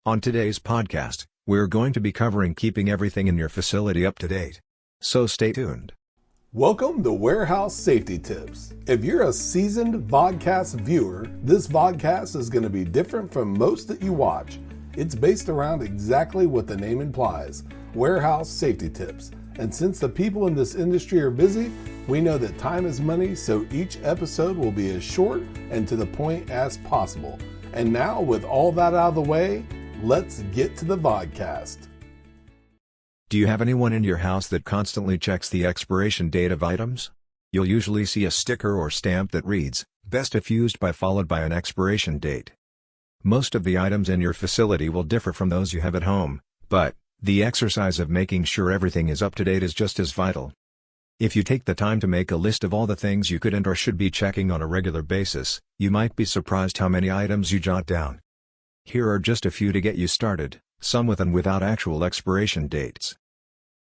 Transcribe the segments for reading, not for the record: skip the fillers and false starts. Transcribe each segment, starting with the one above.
On today's podcast, we're going to be covering keeping everything in your facility up to date. So stay tuned. Welcome to Warehouse Safety Tips. If you're a seasoned vodcast viewer, this vodcast is going to be different from most that you watch. It's based around exactly what the name implies, warehouse safety tips. And since the people in this industry are busy, we know that time is money, so each episode will be as short and to the point as possible. And now, with all that out of the way, let's get to the vodcast. Do you have anyone in your house that constantly checks the expiration date of items? You'll usually see a sticker or stamp that reads, "Best if used by," followed by an expiration date. Most of the items in your facility will differ from those you have at home, but the exercise of making sure everything is up to date is just as vital. If you take the time to make a list of all the things you could and or should be checking on a regular basis, you might be surprised how many items you jot down. Here are just a few to get you started, some with and without actual expiration dates.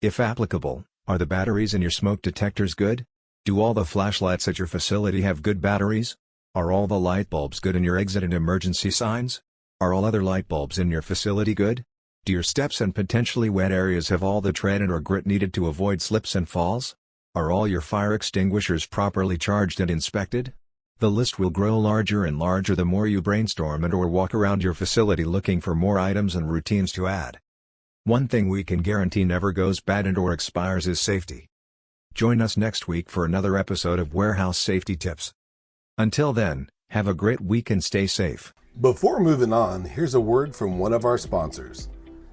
If applicable, are the batteries in your smoke detectors good? Do all the flashlights at your facility have good batteries? Are all the light bulbs good in your exit and emergency signs? Are all other light bulbs in your facility good? Do your steps and potentially wet areas have all the tread and or grit needed to avoid slips and falls? Are all your fire extinguishers properly charged and inspected? The list will grow larger and larger the more you brainstorm and or walk around your facility looking for more items and routines to add. One thing we can guarantee never goes bad and or expires is safety. Join us next week for another episode of Warehouse Safety Tips. Until then, have a great week and stay safe. Before moving on, here's a word from one of our sponsors.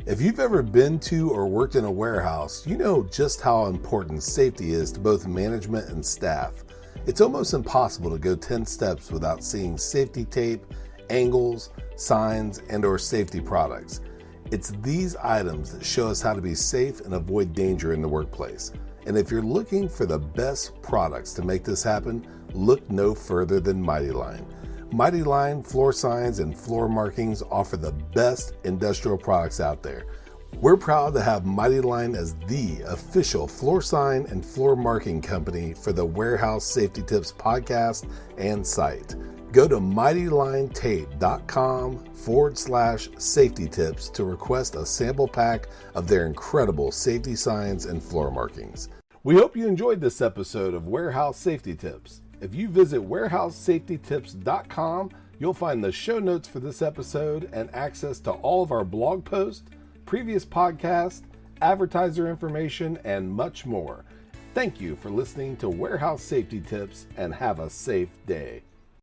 If you've ever been to or worked in a warehouse, you know just how important safety is to both management and staff. It's almost impossible to go 10 steps without seeing safety tape, angles, signs, and or safety products. It's these items that show us how to be safe and avoid danger in the workplace. And if you're looking for the best products to make this happen, look no further than Mighty Line. Mighty Line floor signs and floor markings offer the best industrial products out there. We're proud to have Mighty Line as the official floor sign and floor marking company for the Warehouse Safety Tips podcast and site. Go to mightylinetape.com/safety tips to request a sample pack of their incredible safety signs and floor markings. We hope you enjoyed this episode of Warehouse Safety Tips. If you visit warehousesafetytips.com, you'll find the show notes for this episode and access to all of our blog posts, previous podcasts, advertiser information, and much more. Thank you for listening to Warehouse Safety Tips and have a safe day.